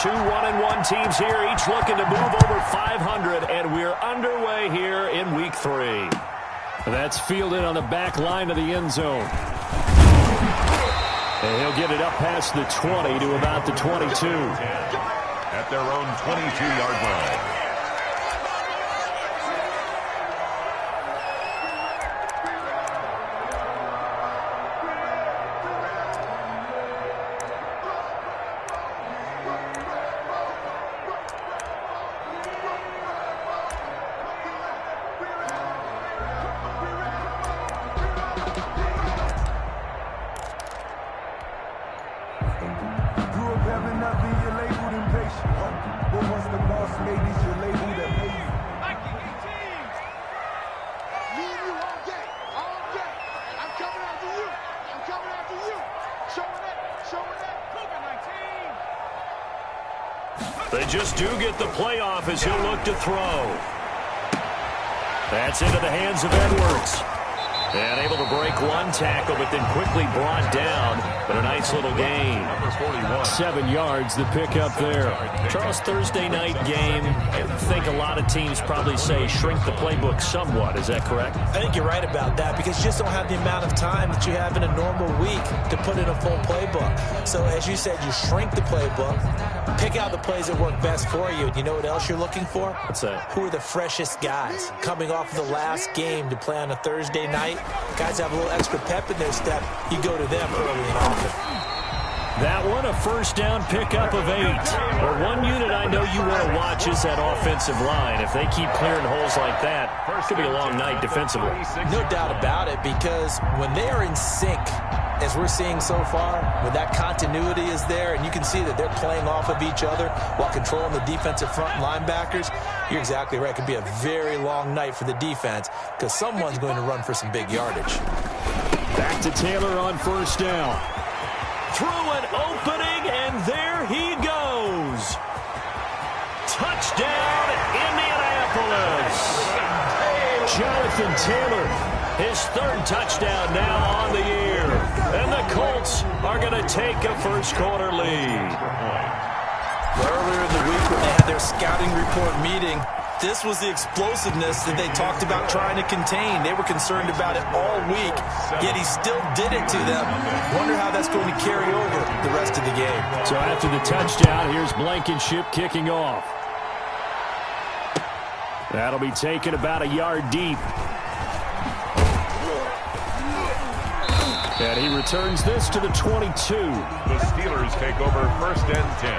Two 1-1 teams here, each looking to move over 500, and we're underway here in Week 3. That's fielded on the back line of the end zone. And he'll get it up past the 20 to about the 22. At their own 22-yard line. They just do get the playoff as he'll look to throw. That's into the hands of Edwards. And able to break one tackle, but then quickly brought down. But a nice little gain. 7 yards, the pickup there. Charles, Thursday night game, I think a lot of teams probably say shrink the playbook somewhat. Is that correct? I think you're right about that because you just don't have the amount of time that you have in a normal week to put in a full playbook. So as you said, you shrink the playbook, pick out the plays that work best for you. And you know what else you're looking for? What's that? Who are the freshest guys coming off of the last game to play on a Thursday night? Guys have a little extra pep in their step. You go to them early and often. That one, a first down pickup of 8. Well, one unit I know you want to watch is that offensive line. If they keep clearing holes like that, it could be a long night defensively. No doubt about it, because when they are in sync, as we're seeing so far, when that continuity is there, and you can see that they're playing off of each other while controlling the defensive front linebackers, you're exactly right. It could be a very long night for the defense because someone's going to run for some big yardage. Back to Taylor on first down. Through an opening, and there he goes. Touchdown, Indianapolis. Jonathan Taylor. His third touchdown now on the year. And the Colts are going to take a first-quarter lead. Earlier in the week when they had their scouting report meeting, this was the explosiveness that they talked about trying to contain. They were concerned about it all week, yet he still did it to them. Wonder how that's going to carry over the rest of the game. So after the touchdown, here's Blankenship kicking off. That'll be taken about a yard deep. And he returns this to the 22. The Steelers take over first and 10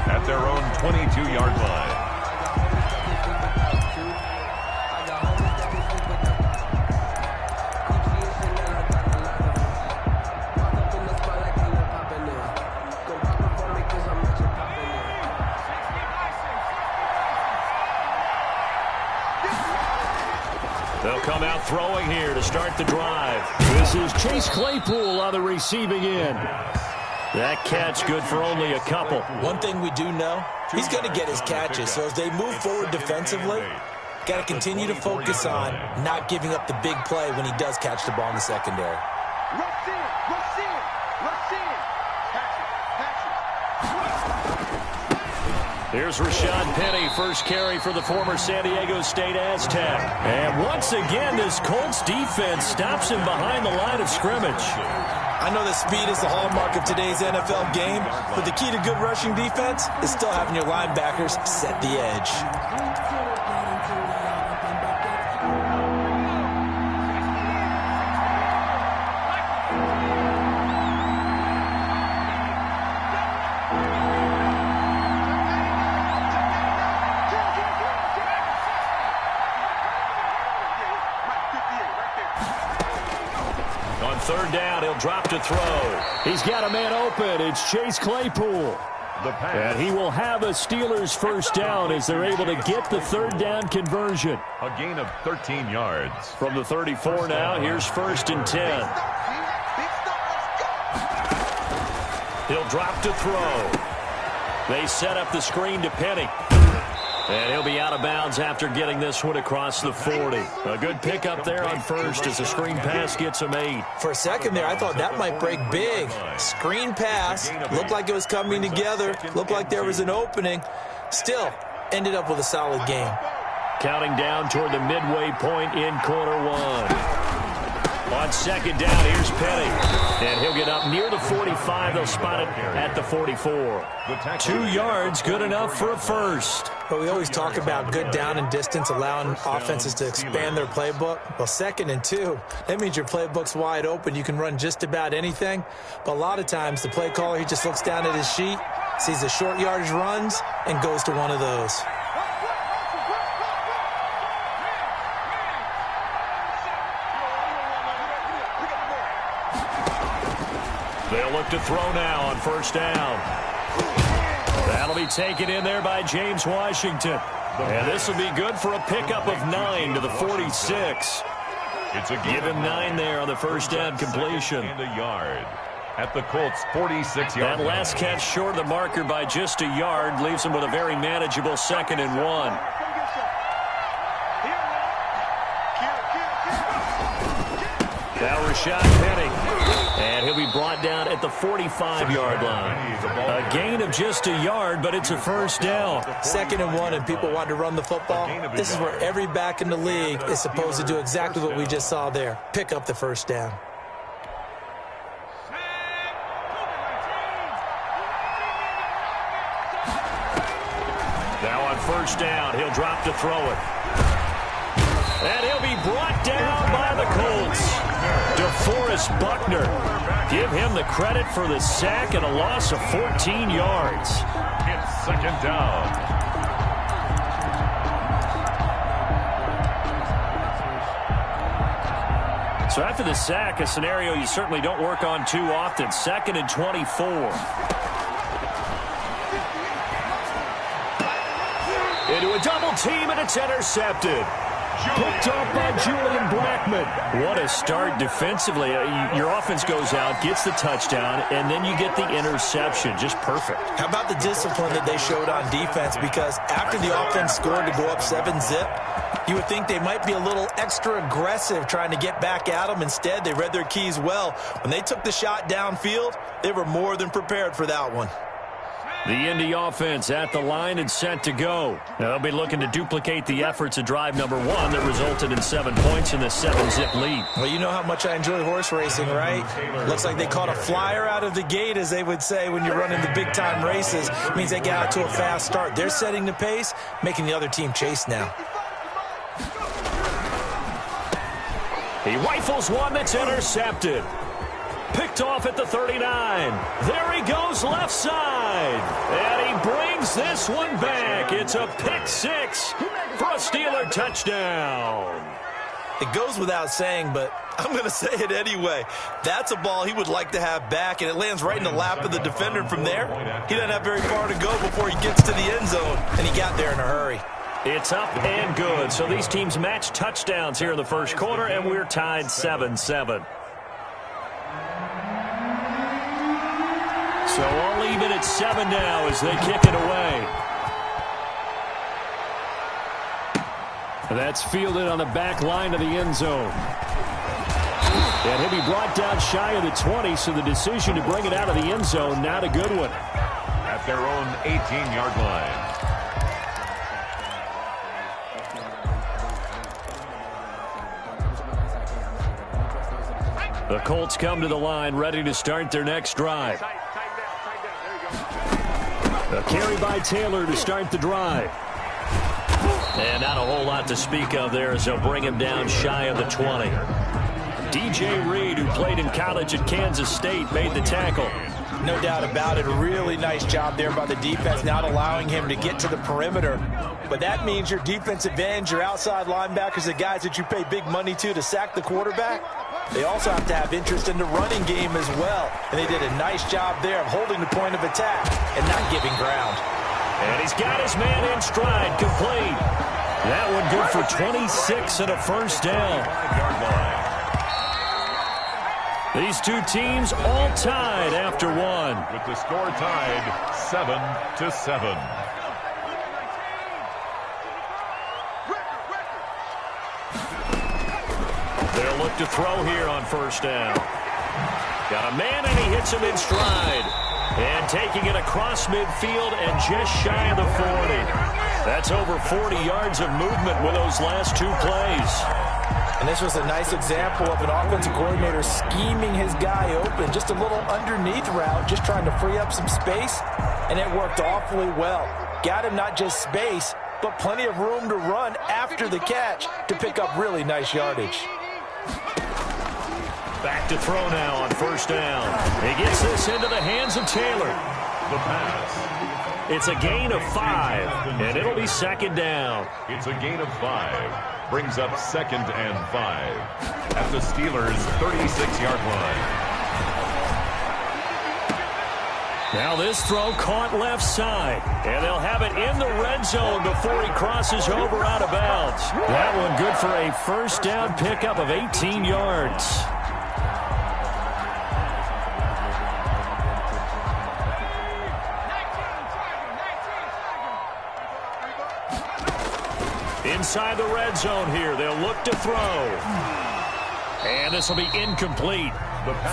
at their own 22-yard line. They'll come out throwing here to start the drive. This is Chase Claypool on the receiving end. That catch good for only a couple. One thing we do know, he's going to get his catches. So as they move forward defensively, got to continue to focus on not giving up the big play when he does catch the ball in the secondary. Here's Rashad Penny, first carry for the former San Diego State Aztec. And once again, this Colts defense stops him behind the line of scrimmage. I know that speed is the hallmark of today's NFL game, but the key to good rushing defense is still having your linebackers set the edge. Third down, he'll drop to throw. He's got a man open. It's Chase Claypool. And he will have a Steelers first down as they're able to get the third down conversion. A gain of 13 yards. From the 34 now, here's first and 10. He'll drop to throw. They set up the screen to Penny. And he'll be out of bounds after getting this one across the 40. A good pickup there on first as the screen pass gets him 8. For a second there, I thought that might break big. Screen pass, looked like it was coming together, looked like there was an opening. Still, ended up with a solid game. Counting down toward the midway point in quarter 1. On second down, here's Petty. And he'll get up near the 45. They'll spot it at the 44. 2 yards, good enough for a first. But we always talk about good down and distance, allowing offenses to expand their playbook. Well, 2nd and 2, that means your playbook's wide open. You can run just about anything. But a lot of times, the play caller, he just looks down at his sheet, sees the short yardage runs, and goes to one of those. They'll look to throw now on first down. That'll be taken in there by James Washington. And this will be good for a pickup of 9 to the 46. Give him 9 there on the first down completion. And a yard at the Colts' 46-yard That last catch short of the marker by just a yard leaves him with a very manageable 2nd and 1. Now Rashad Penny. And he'll be brought down at the 45-yard line. A gain of just a yard, but it's a first down. 2nd and 1, and people want to run the football. This is where every back in the league is supposed to do exactly what we just saw there. Pick up the first down. Now on first down, he'll drop to throw it. And he'll be brought down by the Colts. DeForest Buckner. Give him the credit for the sack and a loss of 14 yards. It's 2nd down. So after the sack, a scenario you certainly don't work on too often. 2nd and 24. Into a double team, and it's intercepted. Picked off by Julian Blackmon. What a start defensively. Your offense goes out, gets the touchdown, and then you get the interception. Just perfect. How about the discipline that they showed on defense? Because after the offense scored to go up 7-zip, you would think they might be a little extra aggressive trying to get back at them. Instead, they read their keys well. When they took the shot downfield, they were more than prepared for that one. The Indy offense at the line and set to go. Now they'll be looking to duplicate the efforts of drive number 1 that resulted in 7 points in the 7-zip lead. Well, you know how much I enjoy horse racing, right? Looks like they caught a flyer out of the gate, as they would say when you're running the big-time races. It means they got out to a fast start. They're setting the pace, making the other team chase now. He rifles one that's intercepted. Picked off at the 39. There he goes left side. And he brings this one back. It's a pick 6 for a Steeler touchdown. It goes without saying, but I'm going to say it anyway. That's a ball he would like to have back, and it lands right in the lap of the defender. From there, he doesn't have very far to go before he gets to the end zone, and he got there in a hurry. It's up and good. So these teams match touchdowns here in the first quarter, and we're tied 7-7. So all even at 7 now as they kick it away. That's fielded on the back line of the end zone. And he'll be brought down shy of the 20, so the decision to bring it out of the end zone, not a good one. At their own 18-yard line. The Colts come to the line, ready to start their next drive. A carry by Taylor to start the drive. And not a whole lot to speak of there as they'll bring him down shy of the 20. DJ Reed, who played in college at Kansas State, made the tackle. No doubt about it. A really nice job there by the defense, not allowing him to get to the perimeter. But that means your defensive ends, your outside linebackers, the guys that you pay big money to sack the quarterback, they also have to have interest in the running game as well. And they did a nice job there of holding the point of attack and not giving ground. And he's got his man in stride, complete. That one good for 26 and a first down. These two teams all tied after one. With the score tied 7-7. They'll look to throw here on first down. Got a man, and he hits him in stride. And taking it across midfield and just shy of the 40. That's over 40 yards of movement with those last two plays. And this was a nice example of an offensive coordinator scheming his guy open. Just a little underneath route, just trying to free up some space. And it worked awfully well. Got him not just space, but plenty of room to run after the catch to pick up really nice yardage. Back to throw now on first down. He gets this into the hands of Taylor. The pass. It's a gain of 5, and it'll be second down. It's a gain of 5. Brings up 2nd and 5 at the Steelers' 36-yard line. Now this throw caught left side, and they'll have it in the red zone before he crosses over out of bounds. That one good for a first down pickup of 18 yards. Inside the red zone here, they'll look to throw. And this will be incomplete.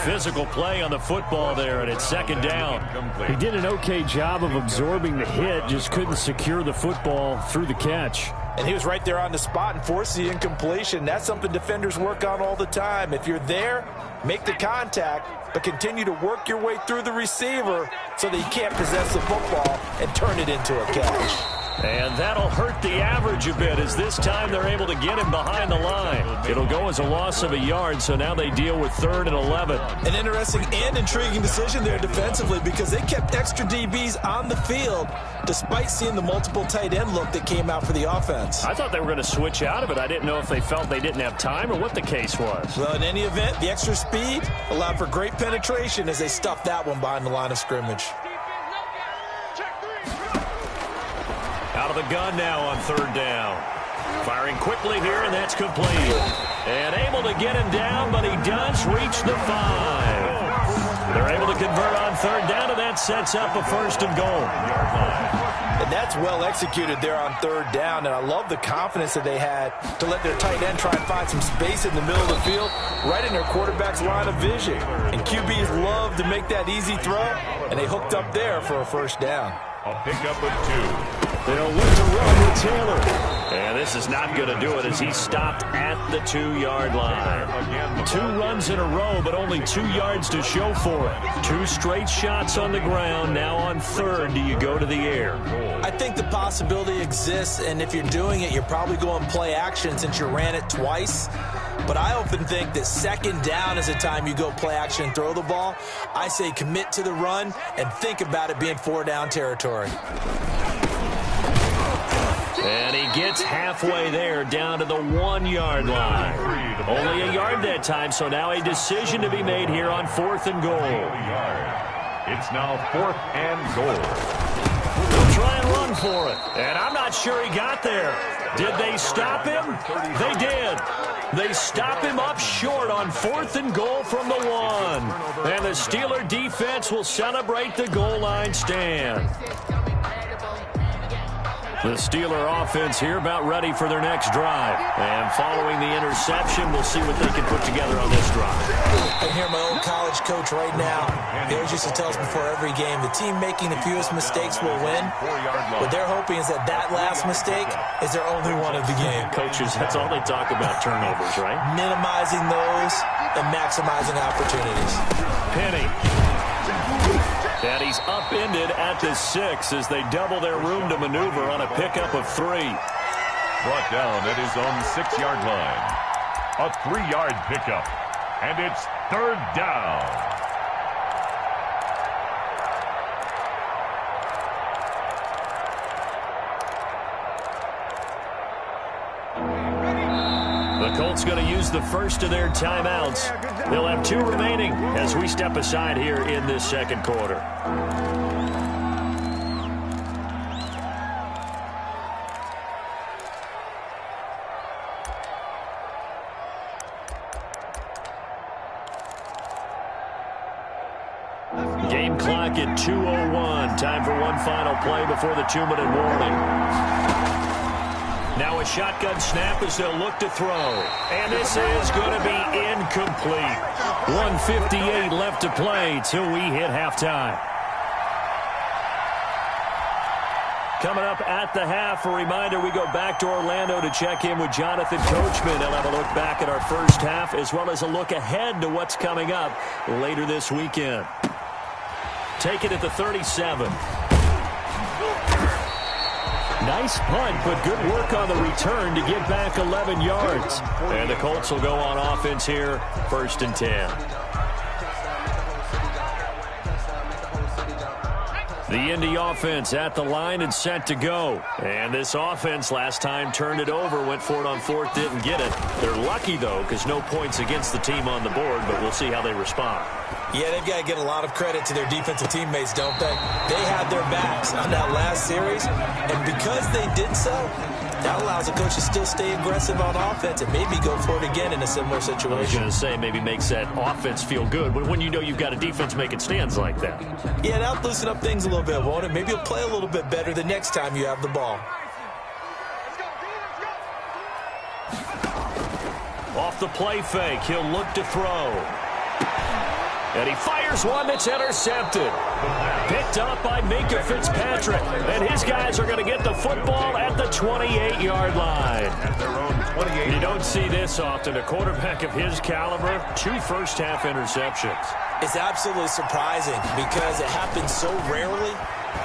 Physical play on the football there, and it's second down. He did an okay job of absorbing the hit, just couldn't secure the football through the catch. And he was right there on the spot and forced the incompletion. That's something defenders work on all the time. If you're there, make the contact, but continue to work your way through the receiver so that he can't possess the football and turn it into a catch. And that'll hurt the average a bit, as this time they're able to get him behind the line. It'll go as a loss of a yard, so now they deal with 3rd and 11. An interesting and intriguing decision there defensively, because they kept extra DBs on the field despite seeing the multiple tight end look that came out for the offense. I thought they were going to switch out of it. I didn't know if they felt they didn't have time or what the case was. Well, in any event, the extra speed allowed for great penetration as they stuffed that one behind the line of scrimmage. Out of the gun now on 3rd down. Firing quickly here, and that's complete. And able to get him down, but he does reach the 5. They're able to convert on 3rd down, and that sets up a 1st and goal. And that's well executed there on 3rd down, and I love the confidence that they had to let their tight end try and find some space in the middle of the field, right in their quarterback's line of vision. And QBs love to make that easy throw, and they hooked up there for a 1st down. A pickup of 2. They'll look to run with Taylor. And this is not going to do it as he stopped at the 2-yard line. 2 runs in a row, but only 2 yards to show for it. 2 straight shots on the ground. Now on 3rd, do you go to the air? I think the possibility exists, and if you're doing it, you're probably going play action since you ran it twice. But I often think that 2nd down is the time you go play action and throw the ball. I say commit to the run and think about it being 4-down territory. And he gets halfway there, down to the 1-yard line. Only a yard that time, so now a decision to be made here on 4th and goal. It's now 4th and goal. They'll try and run for it. And I'm not sure he got there. Did they stop him? They did. They stop him up short on 4th and goal from the 1. And the Steeler defense will celebrate the goal line stand. The Steeler offense here about ready for their next drive. And following the interception, we'll see what they can put together on this drive. I hear my old college coach right now. He always used to tell us before every game, the team making the fewest mistakes will win. What they're hoping is that that last mistake is their only one of the game. Coaches, that's all they talk about, turnovers, right? Minimizing those and maximizing opportunities. Penny. And he's upended at the 6 as they double their room to maneuver on a pickup of 3. Brought down at his own 6-yard line. A 3-yard pickup. And it's 3rd down. The Colts going to use the first of their timeouts. They'll have 2 remaining as we step aside here in this 2nd quarter. Game clock at 2:01. Time for one final play before the 2-minute warning. Now a shotgun snap as they'll look to throw. And this is going to be incomplete. 1:58 left to play till we hit halftime. Coming up at the half, a reminder, we go back to Orlando to check in with Jonathan Coachman. He'll have a look back at our first half as well as a look ahead to what's coming up later this weekend. Take it at the 37. Nice punt, but good work on the return to get back 11 yards. And the Colts will go on offense here, 1st and 10. The Indy offense at the line and set to go. And this offense last time turned it over, went for it on 4th, didn't get it. They're lucky, though, because no points against the team on the board, but we'll see how they respond. Yeah, they've got to give a lot of credit to their defensive teammates, don't they? They had their backs on that last series, and because they did so, that allows the coach to still stay aggressive on offense and maybe go for it again in a similar situation. I was going to say, maybe makes that offense feel good, but when you know you've got a defense making stands like that. Yeah, that'll loosen up things a little bit, won't it? Maybe you'll play a little bit better the next time you have the ball. Off the play fake, he'll look to throw. And he fires one that's intercepted. Picked up by Minka Fitzpatrick. And his guys are going to get the football at the 28-yard line. At their own 28. You don't see this often. A quarterback of his caliber, 2 first-half interceptions. It's absolutely surprising because it happens so rarely.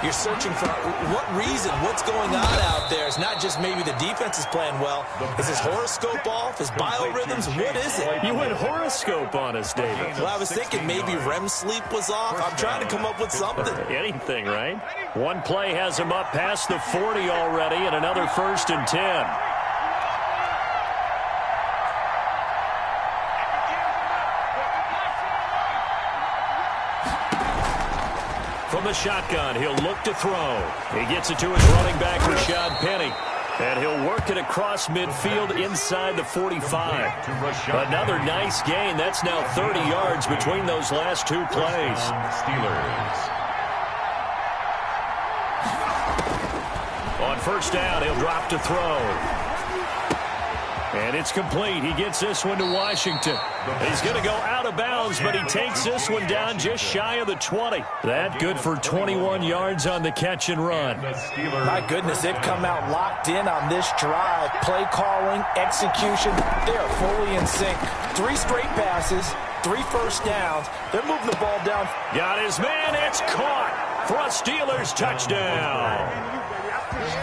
You're searching for what reason, what's going on out there. It's not just maybe the defense is playing well. Is his horoscope off? His biorhythms? What is it? You went horoscope on us, David. Well, I was thinking maybe REM sleep was off. I'm trying to come up with something. Anything, right? One play has him up past the 40 already, and another 1st and 10. From the shotgun, he'll look to throw. He gets it to his running back, Rashad Penny. And he'll work it across midfield inside the 45. Another nice gain. That's now 30 yards between those last 2 plays. Steelers. On 1st down, he'll drop to throw. And it's complete. He gets this one to Washington. He's going to go out of bounds, but he takes this one down just shy of the 20. That good for 21 yards on the catch and run. My goodness, they've come out locked in on this drive. Play calling, execution, they are fully in sync. 3 straight passes, 3 first downs. They're moving the ball down. Got his man. It's caught for a Steelers touchdown.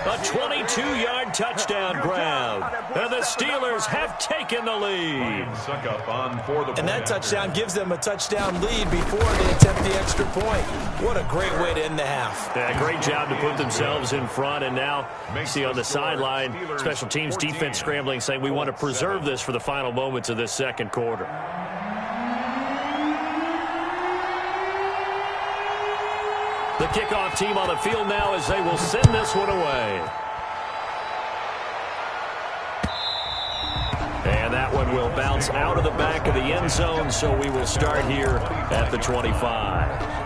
A 22-yard touchdown grab. And the Steelers have taken the lead. And that touchdown gives them a touchdown lead before they attempt the extra point. What a great way to end the half. Yeah, great job to put themselves in front. And now, see on the sideline, special teams defense scrambling, saying we want to preserve this for the final moments of this 2nd quarter. The kickoff team on the field now as they will send this one away. And that one will bounce out of the back of the end zone, so we will start here at the 25.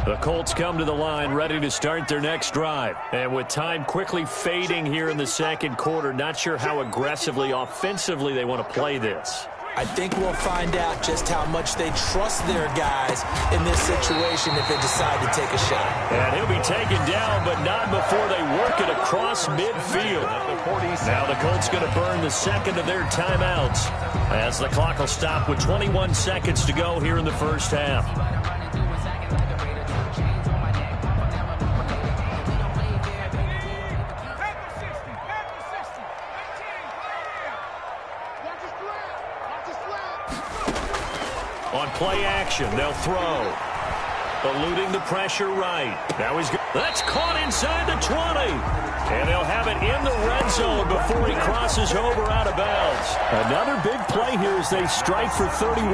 The Colts come to the line ready to start their next drive. And with time quickly fading here in the 2nd quarter, not sure how aggressively, offensively they want to play this. I think we'll find out just how much they trust their guys in this situation if they decide to take a shot. And he'll be taken down, but not before they work it across midfield. Now the Colts going to burn the 2nd of their timeouts as the clock will stop with 21 seconds to go here in the 1st half. On play action, they'll throw. Eluding the pressure right. Now he's that's caught inside the 20. And they'll have it in the red zone before he crosses over out of bounds. Another big play here as they strike for 31.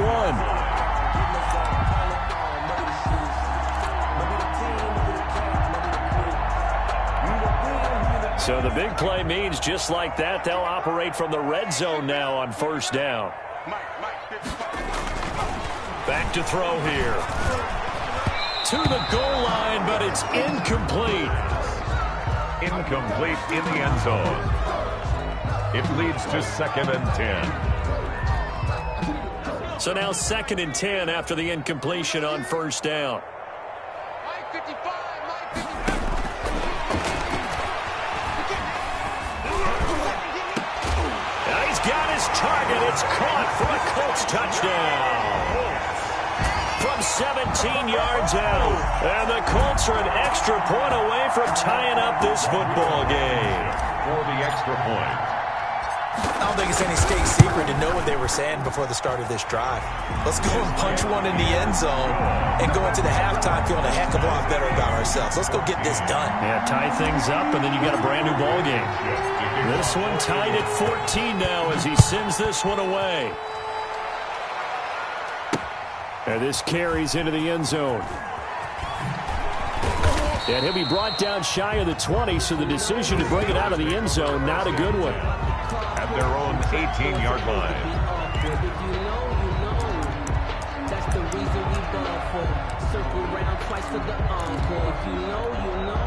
So the big play means just like that, they'll operate from the red zone now on first down. Back to throw here. To the goal line, but it's incomplete. Incomplete in the end zone. It leads to 2nd and 10. So now 2nd and 10 after the incompletion on first down. Target, it's caught for a Colts touchdown. From 17 yards out. And the Colts are an extra point away from tying up this football game. For the extra point. I don't think it's any state secret to know what they were saying before the start of this drive. Let's go and punch one in the end zone and go into the halftime feeling a heck of a lot better about ourselves. Let's go get this done. Yeah, tie things up, and then you got a brand new ball game. This one tied at 14 now as he sends this one away. And this carries into the end zone. And he'll be brought down shy of the 20, so the decision to bring it out of the end zone, not a good one. At their own 18-yard line. That's the reason we ball for. Circle round twice for the encore. If you know, you know.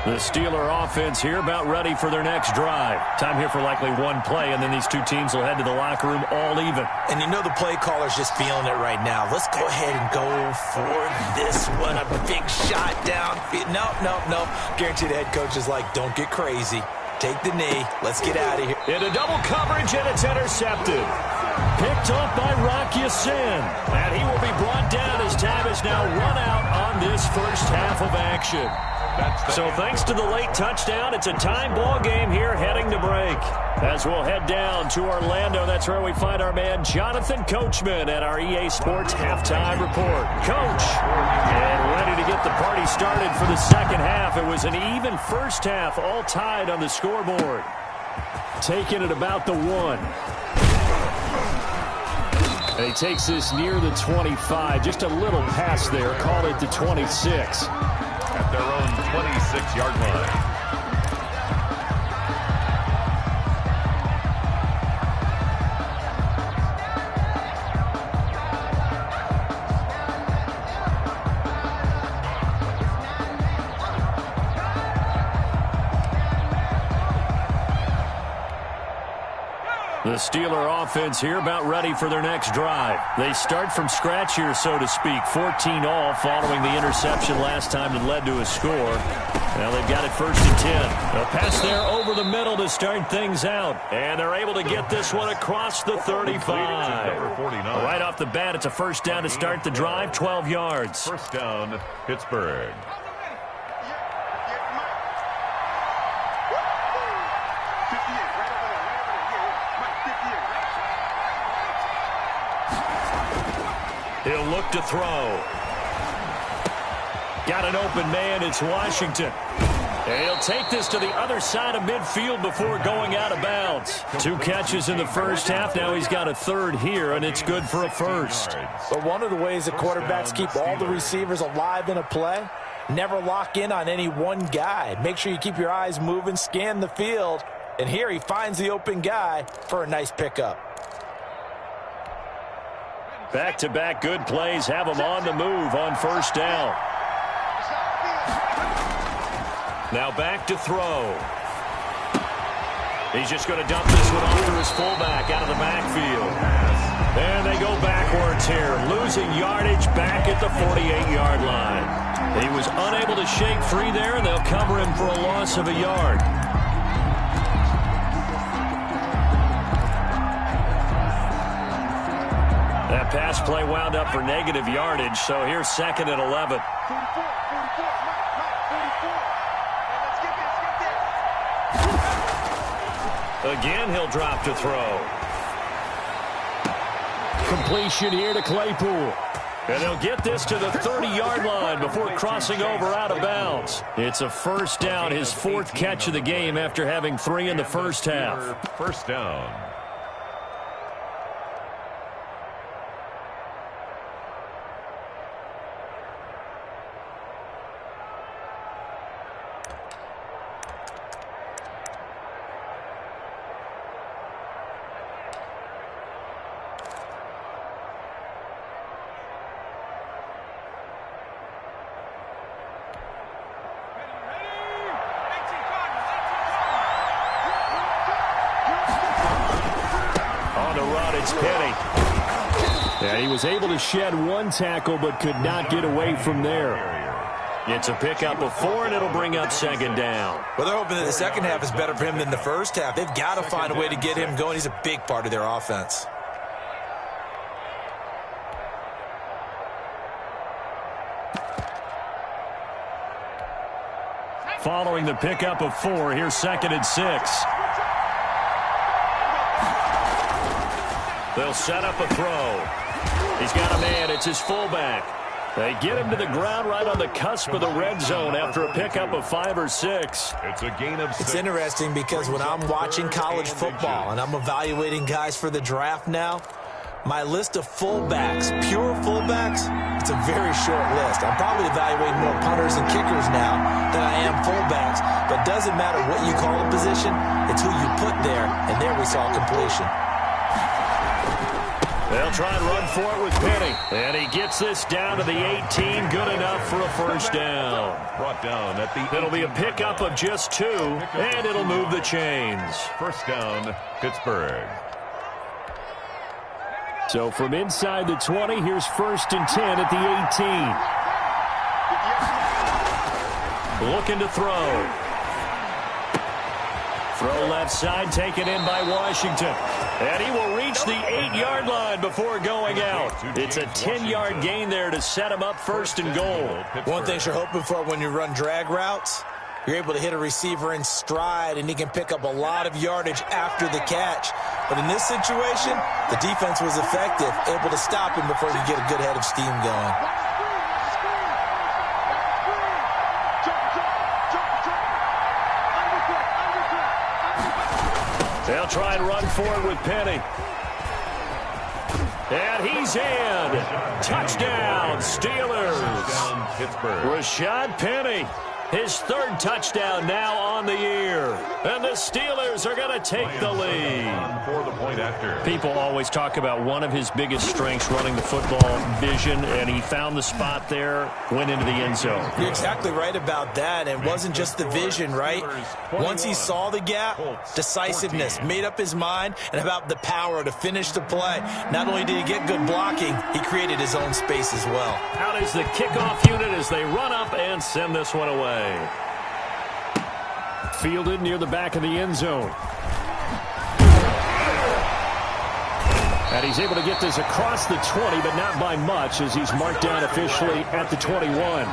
The Steeler offense here about ready for their next drive. Time here for likely one play, and then these two teams will head to the locker room all even. And you know the play caller's just feeling it right now. Let's go ahead and go for this one. A big shot down. No. Guarantee the head coach is like, don't get crazy. Take the knee. Let's get out of here. Into double coverage, and it's intercepted. Picked up by Rocky Sin. And he will be brought down as time is now run out on this first half of action. So thanks to the late touchdown, it's a time ball game here heading to break. As we'll head down to Orlando, that's where we find our man Jonathan Coachman at our EA Sports Halftime Report. Coach, and ready to get the party started for the second half. It was an even first half, all tied on the scoreboard. Taking it about the 1. And he takes this near the 25. Just a little pass there. Call it the 26. At their own 26-yard line. The Steeler offense here about ready for their next drive. They start from scratch here, so to speak. 14 all following the interception last time that led to a score. Now they've got it 1st and 10. A pass there over the middle to start things out. And they're able to get this one across the 35. Right off the bat, it's a first down to start the drive, 12 yards. First down, Pittsburgh. He'll look to throw. Got an open man. It's Washington. And he'll take this to the other side of midfield before going out of bounds. 2 catches in the first half. Now he's got a third here, and it's good for a first. But one of the ways that quarterbacks keep all the receivers alive in a play, never lock in on any one guy. Make sure you keep your eyes moving, scan the field. And here he finds the open guy for a nice pickup. Back-to-back good plays have him on the move on first down. Now back to throw. He's just going to dump this one off to his fullback out of the backfield. And they go backwards here, losing yardage back at the 48-yard line. He was unable to shake free there, and they'll cover him for a loss of a yard. That pass play wound up for negative yardage, so here's 2nd and 11. Again, he'll drop to throw. Completion here to Claypool. And they'll get this to the 30-yard line before crossing over out of bounds. It's a first down, his 4th catch of the game after having 3 in the first half. First down. it's Penny. And he was able to shed one tackle but could not get away from there. It's a pickup of 4, and it'll bring up second down. Well, they're hoping that the second half is better for him than the first half. They've got to find a way to get him going. He's a big part of their offense. Following the pickup of 4, here's 2nd and 6. They'll set up a throw. He's got a man. It's his fullback. They get him to the ground right on the cusp of the red zone after a pickup of 5 or 6. It's a gain of 6. It's interesting because when I'm watching college football and I'm evaluating guys for the draft now, my list of fullbacks, pure fullbacks, it's a very short list. I'm probably evaluating more punters and kickers now than I am fullbacks, but it doesn't matter what you call a position, it's who you put there, and there we saw completion. They'll try and run for it with Penny. And he gets this down to the 18. Good enough for a first down. Brought down at the It'll be a pickup of just 2, and it'll move the chains. First down, Pittsburgh. So from inside the 20, here's 1st and 10 at the 18. Looking to throw. Throw left side, taken in by Washington. And he will reach the 8-yard line before going out. It's a 10-yard gain there to set him up 1st and goal. One thing you're hoping for when you run drag routes, you're able to hit a receiver in stride, and he can pick up a lot of yardage after the catch. But in this situation, the defense was effective, able to stop him before he get a good head of steam going. They'll try and run for it with Penny. And he's in. Touchdown, Steelers. Pittsburgh. Rashad Penny, his 3rd touchdown now on the year. And the Steelers are going to take the lead. For the point after. People always talk about one of his biggest strengths running the football, vision, and he found the spot there, went into the end zone. You're exactly right about that. And it wasn't just the vision, right? Once he saw the gap, decisiveness, made up his mind, and about the power to finish the play. Not only did he get good blocking, he created his own space as well. Out is the kickoff unit as they run up and send this one away. Fielded near the back of the end zone. And he's able to get this across the 20, but not by much, as he's marked down officially at the 21.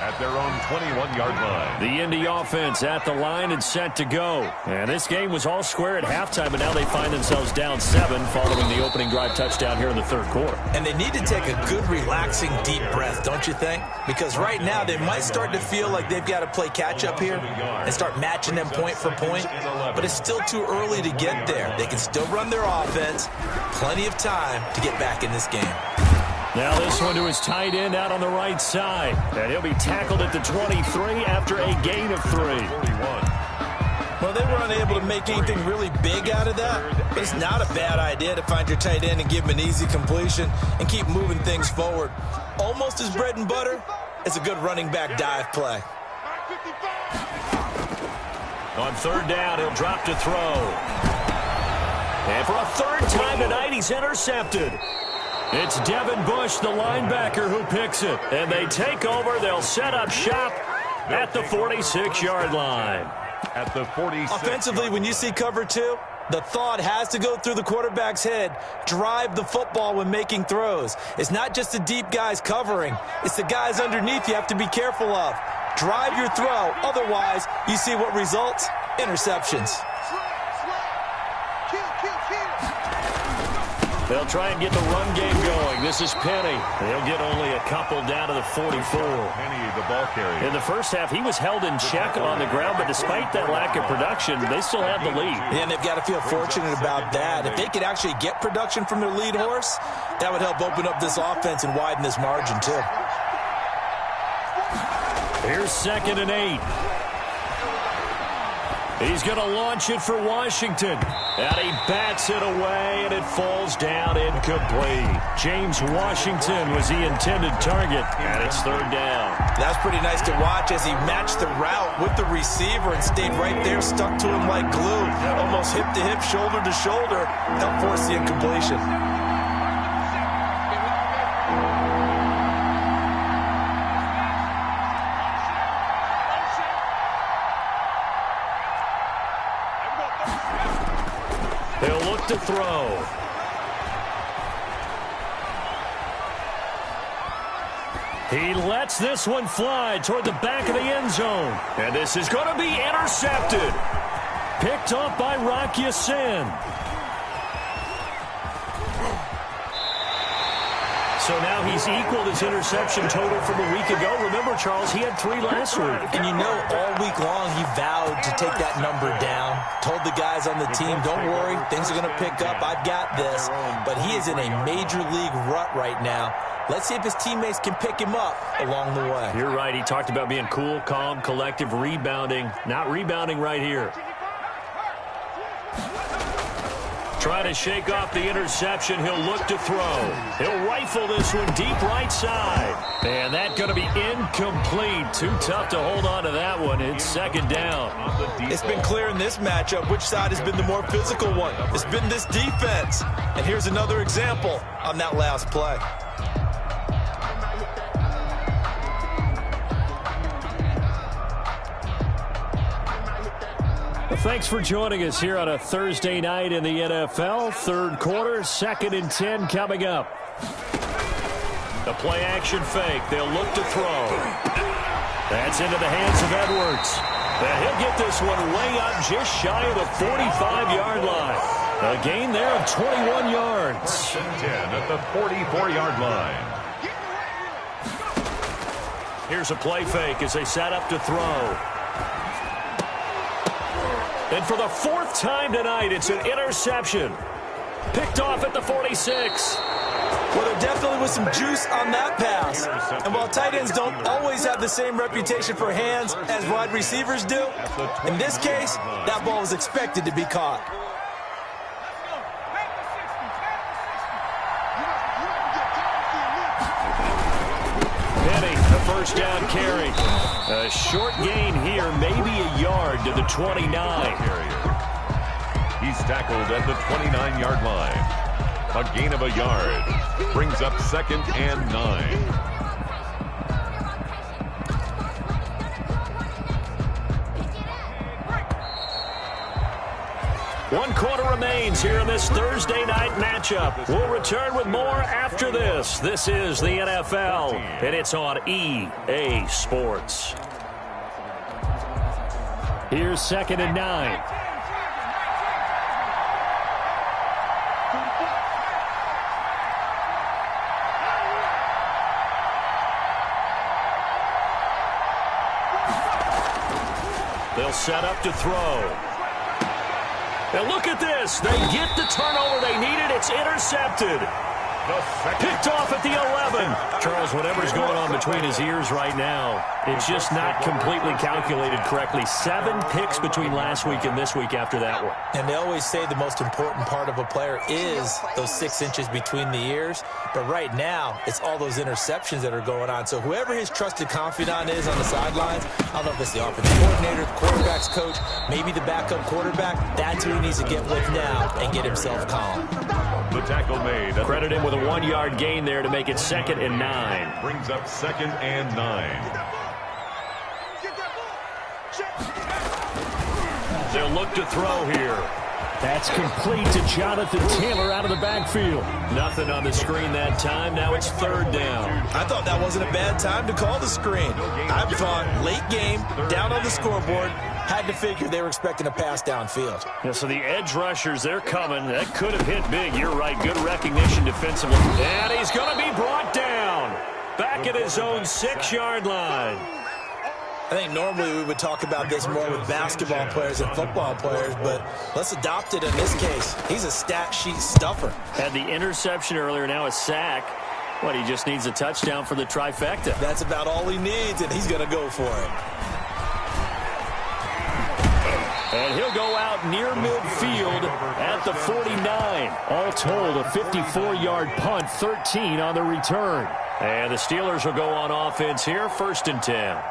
At their own 21-yard line. The Indy offense at the line and set to go. And this game was all square at halftime, but now they find themselves down 7 following the opening drive touchdown here in the 3rd quarter. And they need to take a good, relaxing, deep breath, don't you think? Because right now they might start to feel like they've got to play catch-up here and start matching them point for point. But it's still too early to get there. They can still run their offense. Plenty of time to get back in this game. Now this one to his tight end out on the right side. And he'll be tackled at the 23 after a gain of 3. Well, they were unable to make anything really big out of that. But it's not a bad idea to find your tight end and give him an easy completion and keep moving things forward. Almost as bread and butter as a good running back dive play. On 3rd down, he'll drop to throw. And for a 3rd time tonight, he's intercepted. It's Devin Bush, the linebacker, who picks it. And they take over. They'll set up shop at the 46-yard line. At the 46. Offensively, when you see cover 2, the thought has to go through the quarterback's head. Drive the football when making throws. It's not just the deep guys covering. It's the guys underneath you have to be careful of. Drive your throw. Otherwise, you see what results? Interceptions. They'll try and get the run game going. This is Penny. They'll get only a couple down to the 44. Penny, the ball carrier. In the first half, he was held in check on the ground, but despite that lack of production, they still have the lead. And they've got to feel fortunate about that. If they could actually get production from their lead horse, that would help open up this offense and widen this margin, too. Here's 2nd and 8. He's going to launch it for Washington. And he bats it away, and it falls down incomplete. James Washington was the intended target, and it's third down. That's pretty nice to watch as he matched the route with the receiver and stayed right there, stuck to him like glue. Almost hip to hip, shoulder to shoulder. Helped force the incompletion. He'll look to throw. He lets this one fly toward the back of the end zone. And this is going to be intercepted. Picked off by Rock Ya-Sin. So now he's equaled his interception total from a week ago. Remember, Charles, he had 3 last week. And you know, all week long he vowed to take that number down. Told the guys on the team, don't worry, things are going to pick up. I've got this. But he is in a major league rut right now. Let's see if his teammates can pick him up along the way. You're right. He talked about being cool, calm, collective, rebounding. Not rebounding right here. Trying to shake off the interception. He'll look to throw. He'll rifle this one deep right side. And that's going to be incomplete. Too tough to hold on to that one. It's second down. It's been clear in this matchup which side has been the more physical one. It's been this defense. And here's another example on that last play. Thanks for joining us here on a Thursday night in the NFL. Third quarter, 2nd and 10 coming up. The play-action fake. They'll look to throw. That's into the hands of Edwards. And he'll get this one way up just shy of the 45-yard line. A gain there of 21 yards. 10 at the 44-yard line. Here's a play fake as they set up to throw. And for the 4th time tonight, it's an interception. Picked off at the 46. Well, there definitely was some juice on that pass. And while tight ends don't always have the same reputation for hands as wide receivers do, in this case, that ball was expected to be caught. Penny, the first down carry. A short gain here, maybe a yard to the 29. He's tackled at the 29-yard line. A gain of a yard brings up 2nd and 9. One quarter remains here in this Thursday night matchup. We'll return with more after this. This is the NFL, and it's on EA Sports. Here's 2nd and 9. They'll set up to throw. And look at this. They get the turnover they needed. It's intercepted. Picked off at the 11. Charles, whatever's going on between his ears right now, it's just not completely calculated correctly. 7 picks between last week and this week after that one. And they always say the most important part of a player is those 6 inches between the ears. But right now, it's all those interceptions that are going on. So whoever his trusted confidant is on the sidelines, I don't know if it's the offensive coordinator, the quarterback's coach, maybe the backup quarterback, that's who he needs to get with now and get himself calm. The tackle made. Credit him with a 1-yard gain there to make it 2nd and 9. Brings up 2nd and 9. They'll look to throw here. That's complete to Jonathan Taylor out of the backfield. Nothing on the screen that time. Now it's 3rd down. I thought that wasn't a bad time to call the screen. I thought late game, down on the scoreboard, had to figure they were expecting a pass downfield. Yeah, so the edge rushers, they're coming. That could have hit big. You're right. Good recognition defensively. And he's going to be brought down. Back at his own 6-yard line. I think normally we would talk about this more with basketball players and football players, but let's adopt it in this case. He's a stat sheet stuffer. Had the interception earlier, now a sack. What, he just needs a touchdown for the trifecta. That's about all he needs, and he's going to go for it. And he'll go out near midfield at the 49. All told, a 54-yard punt, 13 on the return. And the Steelers will go on offense here, 1st and 10.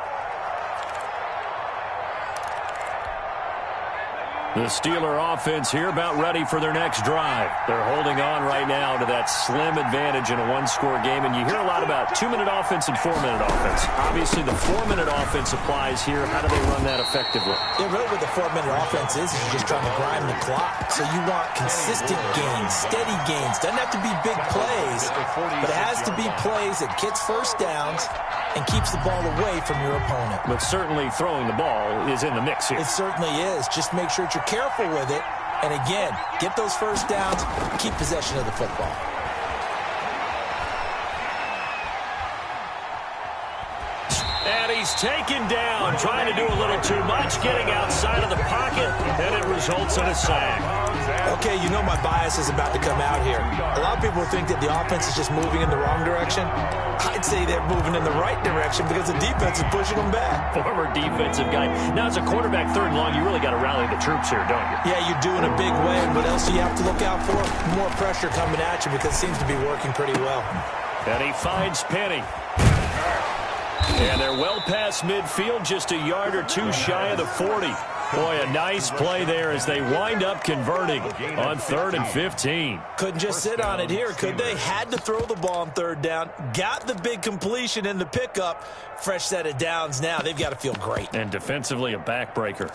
The Steeler offense here about ready for their next drive. They're holding on right now to that slim advantage in a one-score game, and you hear a lot about 2-minute offense and 4-minute offense. Obviously, the 4-minute offense applies here. How do they run that effectively? Yeah, really what the 4-minute offense is you're just trying to grind the clock. So you want consistent gains, steady gains. Doesn't have to be big plays, but it has to be plays that gets first downs and keeps the ball away from your opponent. But certainly throwing the ball is in the mix here. It certainly is. Just make sure that you're careful with it. And again, get those first downs, keep possession of the football. And he's taken down, trying to do a little too much, getting outside of the pocket, and it results in a sack. Okay, you know my bias is about to come out here. A lot of people think that the offense is just moving in the wrong direction. I'd say they're moving in the right direction because the defense is pushing them back. Former defensive guy. Now, as a quarterback, 3rd and long, you really got to rally the troops here, don't you? Yeah, you do in a big way. And what else do you have to look out for? More pressure coming at you because it seems to be working pretty well. And he finds Penny. And they're well past midfield, just a yard or two shy of the 40. Boy, a nice play there as they wind up converting on 3rd and 15. Couldn't just sit on it here, could they? Had to throw the ball on 3rd down. Got the big completion in the pickup. Fresh set of downs now. They've got to feel great. And defensively, a backbreaker.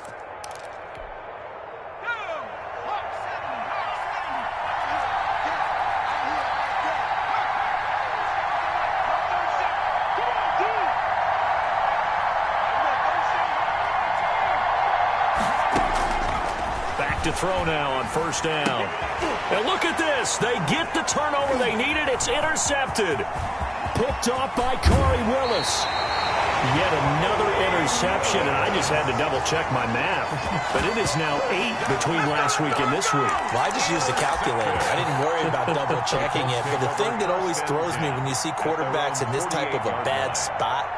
To throw now on 1st down. And look at this. They get the turnover they needed. It's intercepted. Picked off by Corey Willis. Yet another interception, and I just had to double-check my math. But it is now 8 between last week and this week. Well, I just used the calculator. I didn't worry about double-checking it. But the thing that always throws me when you see quarterbacks in this type of a bad spot,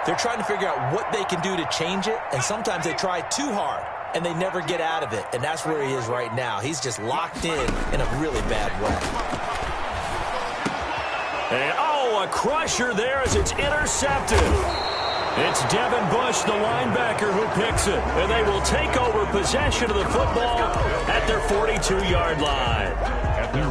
they're trying to figure out what they can do to change it, and sometimes they try too hard. And they never get out of it. And that's where he is right now. He's just locked in a really bad way. And, a crusher there as it's intercepted. It's Devin Bush, the linebacker, who picks it. And they will take over possession of the football at their 42-yard line.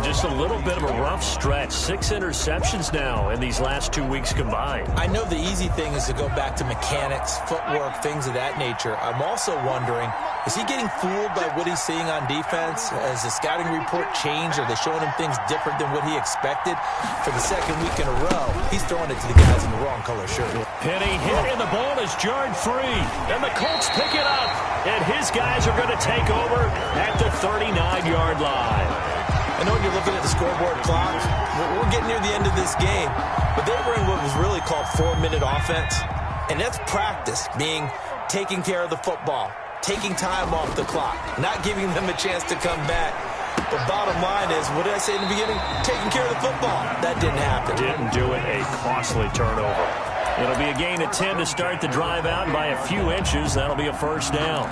Just a little bit of a rough stretch. 6 interceptions now in these last 2 weeks combined. I know the easy thing is to go back to mechanics, footwork, things of that nature. I'm also wondering, is he getting fooled by what he's seeing on defense? Has the scouting report changed? Are they showing him things different than what he expected? For the 2nd week in a row, he's throwing it to the guys in the wrong color shirt. Penny hit, and the ball is jarred free. And the Colts pick it up. And his guys are going to take over at the 39-yard line. I know when you're looking at the scoreboard clock, we're getting near the end of this game, but they were in what was really called 4-minute offense, and that's practice, meaning taking care of the football, taking time off the clock, not giving them a chance to come back. But bottom line is, what did I say in the beginning? Taking care of the football. That didn't happen. Didn't do it. A costly turnover. It'll be a gain of 10 to start the drive out, and by a few inches, that'll be a 1st down.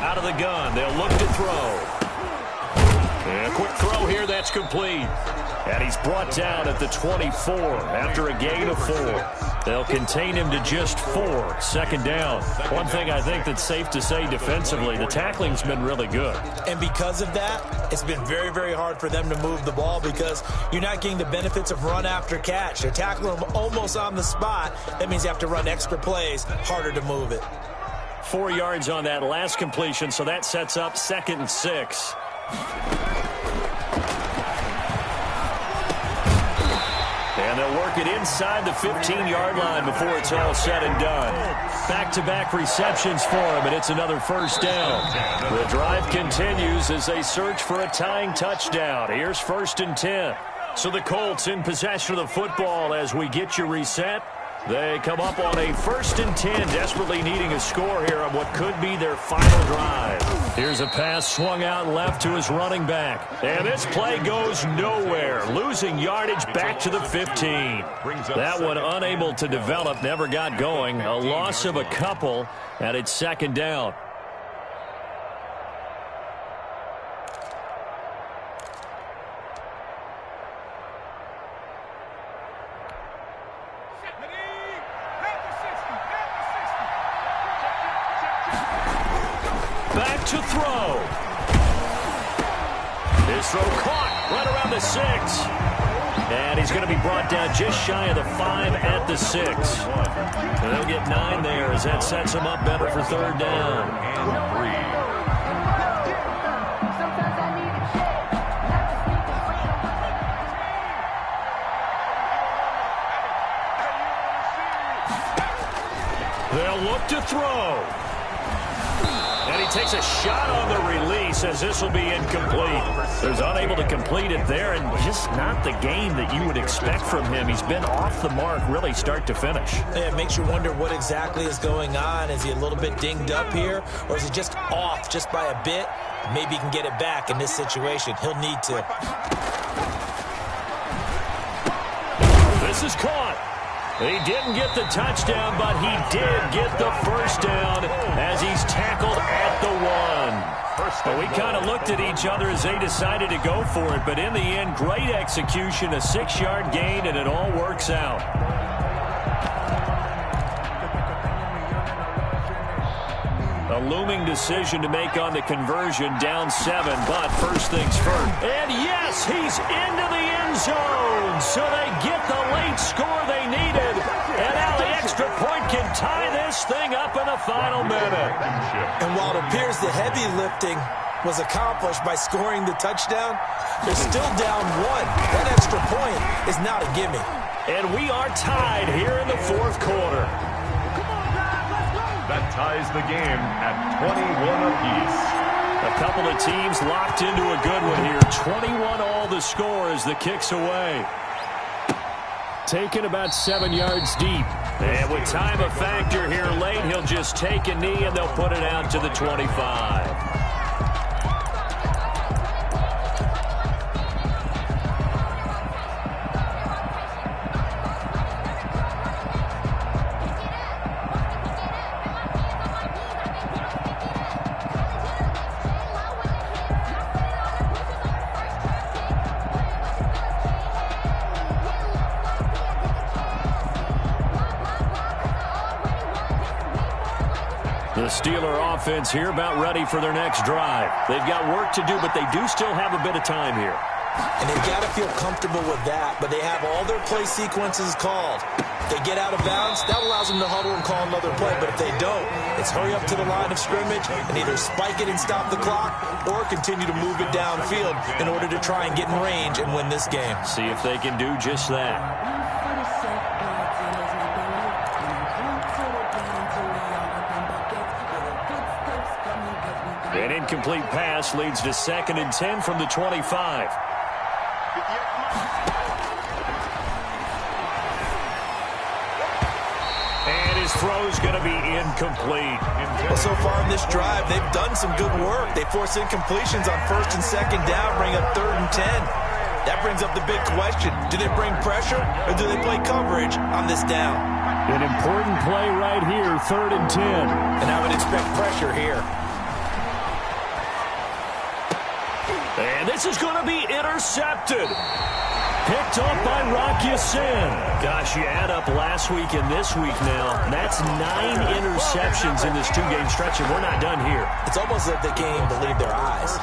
Out of the gun, they'll look to throw. And a quick throw here, that's complete. And he's brought down at the 24 after a gain of 4. They'll contain him to just 4. 2nd down. One thing I think that's safe to say defensively, the tackling's been really good. And because of that, it's been very, very hard for them to move the ball because you're not getting the benefits of run after catch. They're tackling them almost on the spot. That means you have to run extra plays, harder to move it. 4 yards on that last completion, so that sets up 2nd and 6. And And they'll work it inside the 15-yard line before it's all said and done. Back-to-back receptions for him, and it's another first down. The drive continues as they search for a tying touchdown. Here's 1st and 10. So the Colts in possession of the football as we get you reset. They come up on a 1st and 10, desperately needing a score here on what could be their final drive. Here's a pass swung out left to his running back. And this play goes nowhere, losing yardage back to the 15. That one unable to develop, never got going. A loss of a couple, and it's 2nd down. Back to throw. His throw caught right around the 6. And he's going to be brought down just shy of the 5 at the 6. And they'll get 9 there as that sets him up better for 3rd down. And 3. They'll look to throw. And he takes a shot on the release as this will be incomplete. He's unable to complete it there, and just not the game that you would expect from him. He's been off the mark really start to finish. Yeah, it makes you wonder what exactly is going on. Is he a little bit dinged up here, or is he just off just by a bit? Maybe he can get it back in this situation. He'll need to. This is caught. He didn't get the touchdown, but he did get the first down as he's tackled at the 1. Well, we kind of looked at each other as they decided to go for it, but in the end, great execution, a 6-yard gain, and it all works out. A looming decision to make on the conversion, down 7, but first things first. And yes, he's into the end zone, so they get the late score they needed. And now the extra point can tie this thing up in the final minute. And while it appears the heavy lifting was accomplished by scoring the touchdown, they're still down 1. That extra point is not a gimme. And we are tied here in the 4th quarter. that ties the game at 21 apiece. A couple of teams locked into a good one here. 21 all the score as the kick's away. Taken about 7 yards deep. And with time a factor here late, he'll just take a knee and they'll put it out to the 25. The Steeler offense here about ready for their next drive. They've got work to do, but they do still have a bit of time here. And they've got to feel comfortable with that, but they have all their play sequences called. If they get out of bounds, that allows them to huddle and call another play, but if they don't, it's hurry up to the line of scrimmage and either spike it and stop the clock or continue to move it downfield in order to try and get in range and win this game. See if they can do just that. An incomplete pass leads to 2nd and 10 from the 25. And his throw's going to be incomplete. Well, so far in this drive, they've done some good work. They force incompletions on 1st and 2nd down, bring up 3rd and 10. That brings up the big question. Do they bring pressure or do they play coverage on this down? An important play right here, 3rd and 10. And I would expect pressure here. And this is going to be intercepted. Picked off by Rock Ya-Sin. Gosh, you add up last week and this week now. That's 9 interceptions in this 2-game stretch, and we're not done here. It's almost like they can't even believe their eyes.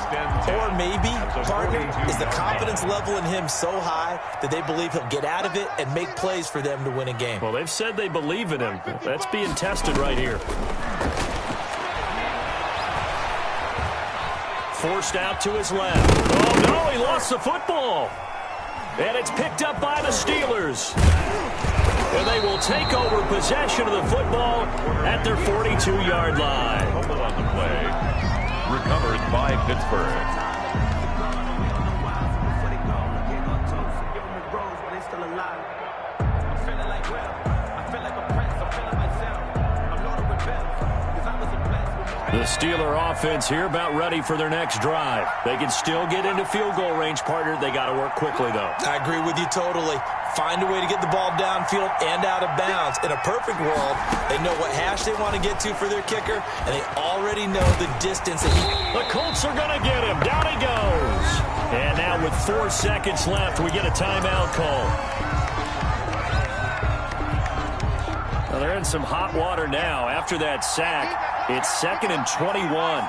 Or maybe, partner, is the confidence level in him so high that they believe he'll get out of it and make plays for them to win a game. Well, they've said they believe in him. That's being tested right here. Forced out to his left. Oh, no, he lost the football. And it's picked up by the Steelers. And they will take over possession of the football at their 42-yard line. Fumble on the play. Recovered by Pittsburgh. The Steeler offense here about ready for their next drive. They can still get into field goal range, partner. They got to work quickly, though. I agree with you totally. Find a way to get the ball downfield and out of bounds. In a perfect world, they know what hash they want to get to for their kicker, and they already know the distance that he... The Colts are going to get him. Down he goes. And now with 4 seconds left, we get a timeout call. Well, they're in some hot water now. After that sack, it's 2nd and 21.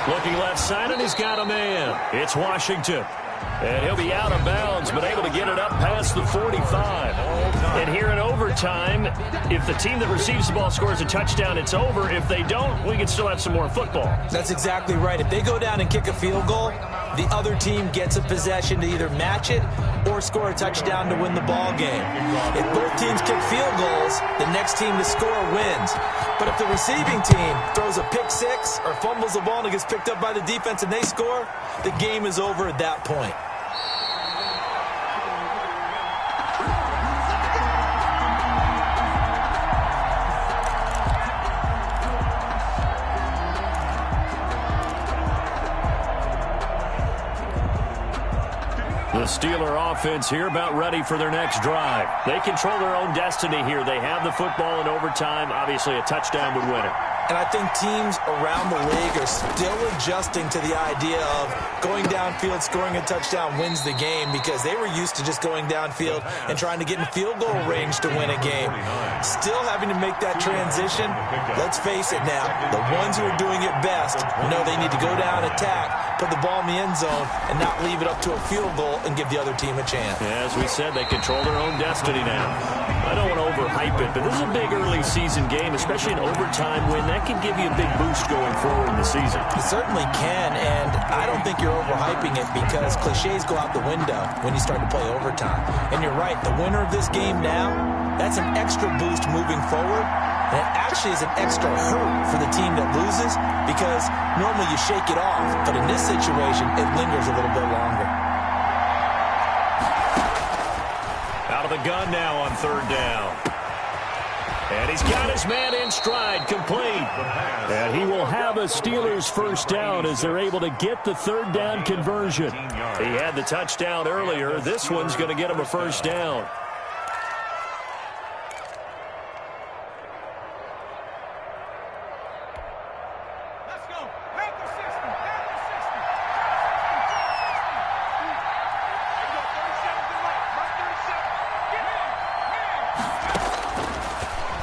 Looking left side, and he's got a man. It's Washington. And he'll be out of bounds, but able to get it up past the 45. And here in overtime, if the team that receives the ball scores a touchdown, it's over. If they don't, we can still have some more football. That's exactly right. If they go down and kick a field goal, the other team gets a possession to either match it or score a touchdown to win the ball game. If both teams kick field goals, the next team to score wins. But if the receiving team throws a pick six or fumbles the ball and it gets picked up by the defense and they score, the game is over at that point. The Steeler offense here about ready for their next drive. They control their own destiny here. They have the football in overtime. Obviously, a touchdown would win it. And I think teams around the league are still adjusting to the idea of going downfield, scoring a touchdown wins the game, because they were used to just going downfield and trying to get in field goal range to win a game. Still having to make that transition. Let's face it now, the ones who are doing it best know they need to go down, attack, put the ball in the end zone, and not leave it up to a field goal and give the other team a chance. As we said, they control their own destiny now. I don't want to overhype it, but this is a big early season game, especially an overtime win. That can give you a big boost going forward in the season. It certainly can, and I don't think you're overhyping it, because cliches go out the window when you start to play overtime. And you're right, the winner of this game now, that's an extra boost moving forward, and it actually is an extra hurt for the team that loses, because normally you shake it off, but in this situation, it lingers a little bit longer. Out of the gun now on 3rd down. And he's got his man in stride, complete. And he will have a Steelers first down as they're able to get the 3rd down conversion. He had the touchdown earlier. This one's going to get him a first down.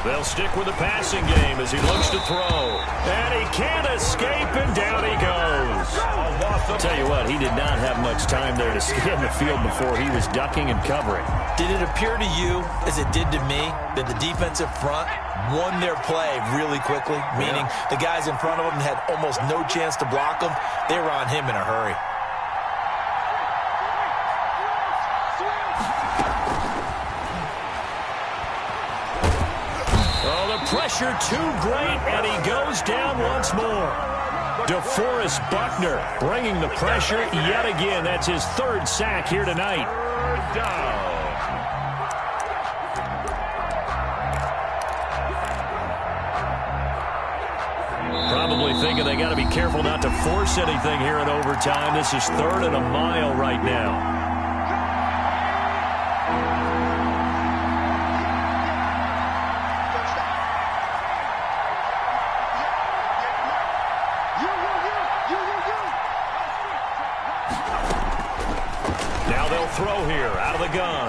They'll stick with the passing game as he looks to throw. And he can't escape, and down he goes. I'll tell you what, he did not have much time there to scan the field before he was ducking and covering. Did it appear to you, as it did to me, that the defensive front won their play really quickly? Meaning the guys in front of them had almost no chance to block him. They were on him in a hurry. Pressure too great, and he goes down once more. DeForest Buckner bringing the pressure yet again. That's his 3rd sack here tonight. 3rd down. Probably thinking they got to be careful not to force anything here in overtime. This is 3rd and a mile right now. Throw here out of the gun.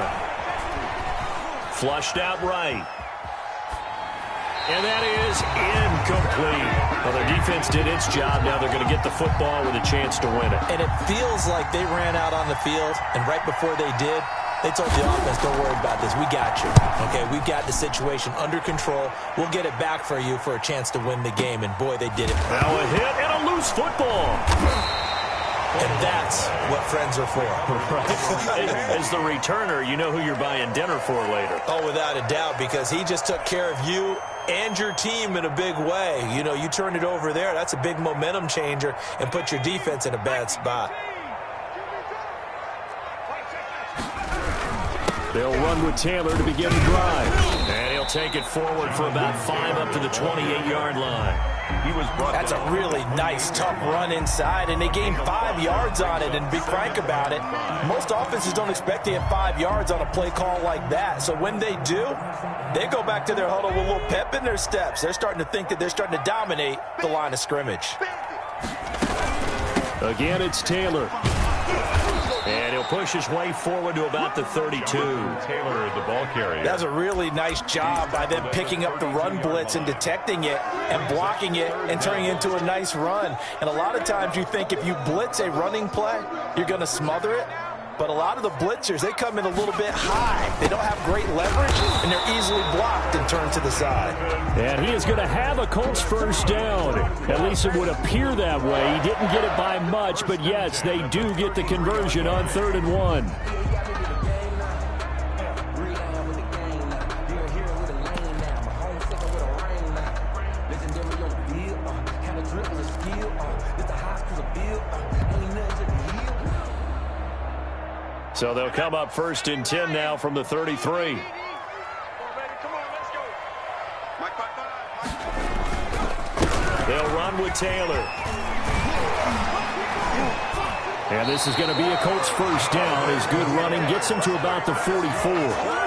Flushed out right. And that is incomplete. Well, their defense did its job. Now they're going to get the football with a chance to win it. And it feels like they ran out on the field, and right before they did, They told the offense, don't worry about this. We got you. Okay, we've got the situation under control. We'll get it back for you for a chance to win the game. And, boy, they did it. Now a hit and a loose football. And that's what friends are for. As the returner, you know who you're buying dinner for later. Oh, without a doubt, because he just took care of you and your team in a big way. You know, you turn it over there. That's a big momentum changer and put your defense in a bad spot. They'll run with Taylor to begin the drive. And he'll take it forward for about 5 up to the 28-yard line. He was brought That's down. a really nice, tough run inside, and they gained 5 yards on it. And be frank about it, most offenses don't expect to get 5 yards on a play call like that. So when they do, they go back to their huddle with a little pep in their steps. They're starting to think that they're starting to dominate the line of scrimmage. Again, it's Taylor. And he'll push his way forward to about the 32. Taylor, the ball carrier. That was a really nice job by them picking up the run blitz and detecting it and blocking it and turning it into a nice run. And a lot of times you think if you blitz a running play, you're going to smother it. But a lot of the blitzers, they come in a little bit high. They don't have great leverage, and they're easily blocked and turned to the side. And he is going to have a Colts first down. At least it would appear that way. He didn't get it by much, but yes, they do get the conversion on 3rd and 1. So they'll come up 1st and 10 now from the 33. They'll run with Taylor. And this is going to be a Colts first down as good running gets him to about the 44.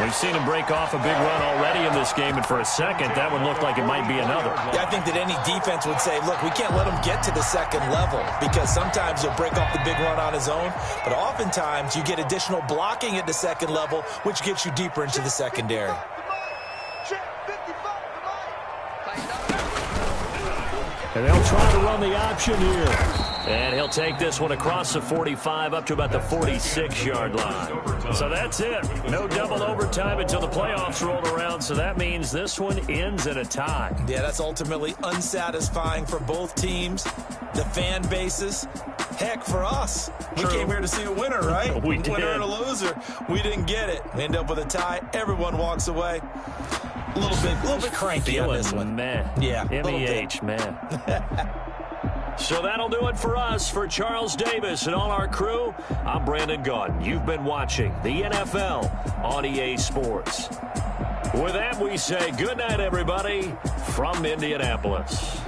We've seen him break off a big run already in this game, and for a second, that one looked like it might be another. Yeah, I think that any defense would say, look, we can't let him get to the second level because sometimes he'll break off the big run on his own, but oftentimes you get additional blocking at the second level, which gets you deeper into the secondary. And they'll try to run the option here. And he'll take this one across the 45 up to about the 46-yard line. So that's it. No double overtime until the playoffs roll around, so that means this one ends in a tie. Yeah, that's ultimately unsatisfying for both teams, the fan bases. Heck, for us. We came here to see a winner, right? We did. Winner and a loser. We didn't get it. We end up with a tie. Everyone walks away. A little bit cranky on this one. Man. Yeah. MEH, man. So that'll do it for us. For Charles Davis and all our crew, I'm Brandon Gaudin. You've been watching the NFL on EA Sports. With that, we say good night, everybody, from Indianapolis.